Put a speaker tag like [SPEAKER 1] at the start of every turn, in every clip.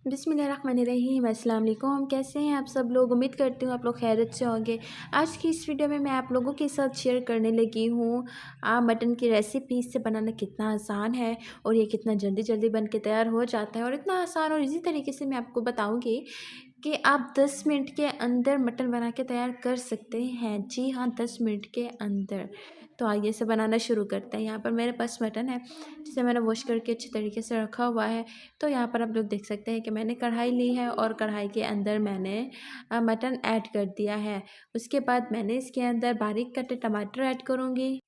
[SPEAKER 1] बिस्मिल्लाहिर्रहमानिर्रहीम। अस्सलाम वालेकुम। कैसे हैं आप सब लोग? उम्मीद करती हूँ आप लोग खैरियत से होंगे। आज की इस वीडियो में मैं आप लोगों के साथ शेयर करने लगी हूँ मटन की रेसिपी। इससे बनाना कितना आसान है और ये कितना जल्दी जल्दी बन के तैयार हो जाता है, और इतना आसान और इजी तरीके से मैं आपको बताऊँगी कि आप 10 मिनट के अंदर मटन बना के तैयार कर सकते हैं। जी हाँ, 10 मिनट के अंदर। तो आइए इसे बनाना शुरू करते हैं। यहाँ पर मेरे पास मटन है जिसे मैंने वॉश करके अच्छी तरीके से रखा हुआ है। तो यहाँ पर आप लोग देख सकते हैं कि मैंने कढ़ाई ली है और कढ़ाई के अंदर मैंने मटन ऐड कर दिया है। उसके बाद मैंने इसके अंदर बारीक कटे टमाटर ऐड करूँगी।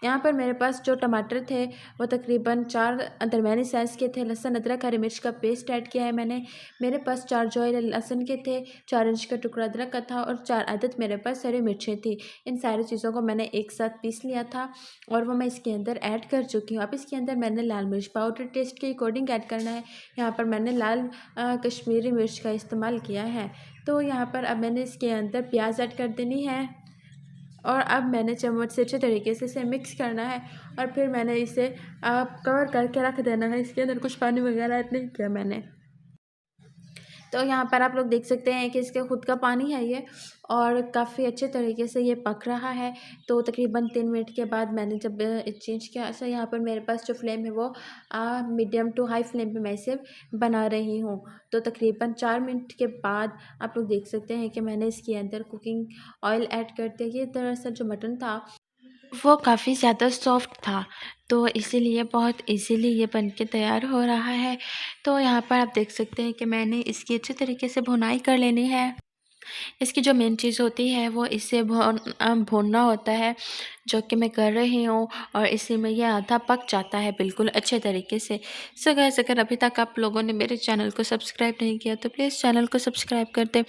[SPEAKER 1] यहाँ पर मेरे पास जो टमाटर थे वो तकरीबन 4 दरमियानी साइज़ के थे। लहसुन अदरक हरी मिर्च का पेस्ट ऐड किया है मैंने। मेरे पास 4 जो है लहसुन के थे, 4 इंच का टुकड़ा अदरक का था और 4 अदद मेरे पास हरी मिर्चें थी। इन सारी चीज़ों को मैंने एक साथ पीस लिया था और वो मैं इसके अंदर ऐड कर चुकी हूँ। अब इसके अंदर मैंने लाल मिर्च पाउडर टेस्ट के अकॉर्डिंग ऐड करना है। यहाँ पर मैंने लाल कश्मीरी मिर्च का इस्तेमाल किया है। तो यहाँ पर अब मैंने इसके अंदर प्याज ऐड कर देनी है और अब मैंने चम्मच से अच्छे तरीके से इसे मिक्स करना है और फिर मैंने इसे कवर करके रख देना है। इसके अंदर कुछ पानी वगैरह ऐड नहीं किया मैंने। तो यहाँ पर आप लोग देख सकते हैं कि इसके खुद का पानी है ये, और काफ़ी अच्छे तरीके से ये पक रहा है। तो तकरीबन 3 मिनट के बाद मैंने जब चेंज किया, ऐसा यहाँ पर मेरे पास जो फ्लेम है वो मीडियम टू हाई फ्लेम पे मैं इसे बना रही हूँ। तो तकरीबन 4 मिनट के बाद आप लोग देख सकते हैं कि मैंने इसके अंदर कुकिंग ऑयल ऐड कर दिया। ये दरअसल जो मटन था वो काफ़ी ज़्यादा सॉफ्ट था, तो इसीलिए बहुत इजीली ये बन के तैयार हो रहा है। तो यहाँ पर आप देख सकते हैं कि मैंने इसकी अच्छे तरीके से भुनाई कर लेनी है। इसकी जो मेन चीज़ होती है वो इसे भूनना होता है, जो कि मैं कर रही हूँ, और इसी में ये आधा पक जाता है बिल्कुल अच्छे तरीके से। सो गाइस, अगर अभी तक आप लोगों ने मेरे चैनल को सब्सक्राइब नहीं किया तो प्लीज़ चैनल को सब्सक्राइब कर दें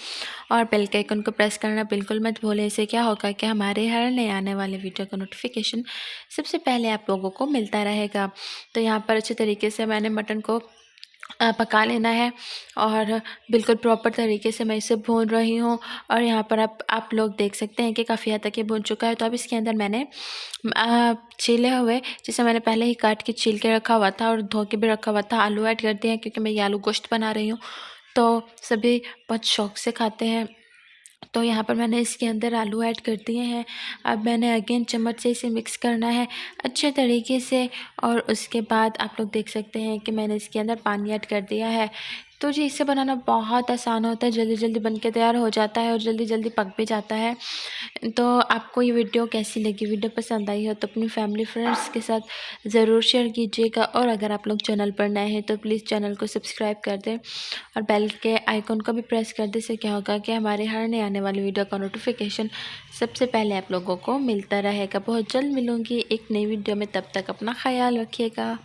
[SPEAKER 1] और बेल के आइकन को प्रेस करना बिल्कुल मत भूलें। इससे क्या होगा कि हमारे हर नए आने वाले वीडियो का नोटिफिकेशन सबसे पहले आप लोगों को मिलता रहेगा। तो यहाँ पर अच्छे तरीके से मैंने मटन को पका लेना है और बिल्कुल प्रॉपर तरीके से मैं इसे भून रही हूँ। और यहाँ पर आप लोग देख सकते हैं कि काफ़ी हद तक ये भून चुका है। तो अब इसके अंदर मैंने छीले हुए, जिसे मैंने पहले ही काट के छील के रखा हुआ था और धो के भी रखा हुआ था, आलू ऐड कर दिए हैं, क्योंकि मैं ये आलू गोश्त बना रही हूँ तो सभी बहुत शौक़ से खाते हैं। तो यहाँ पर मैंने इसके अंदर आलू ऐड कर दिए हैं। अब मैंने अगेन चम्मच से इसे मिक्स करना है अच्छे तरीके से, और उसके बाद आप लोग देख सकते हैं कि मैंने इसके अंदर पानी ऐड कर दिया है। तो जी, इसे बनाना बहुत आसान होता है, जल्दी जल्दी बन के तैयार हो जाता है और जल्दी जल्दी पक भी जाता है। तो आपको ये वीडियो कैसी लगी? वीडियो पसंद आई हो तो अपनी फैमिली फ्रेंड्स के साथ ज़रूर शेयर कीजिएगा, और अगर आप लोग चैनल पर नए हैं तो प्लीज़ चैनल को सब्सक्राइब कर दें और बेल के आइकन को भी प्रेस कर दें। इससे क्या होगा कि हमारे हर नए आने वाली वीडियो का नोटिफिकेशन सबसे पहले आप लोगों को मिलता रहेगा। बहुत जल्द मिलूँगी एक नई वीडियो में, तब तक अपना ख्याल रखिएगा।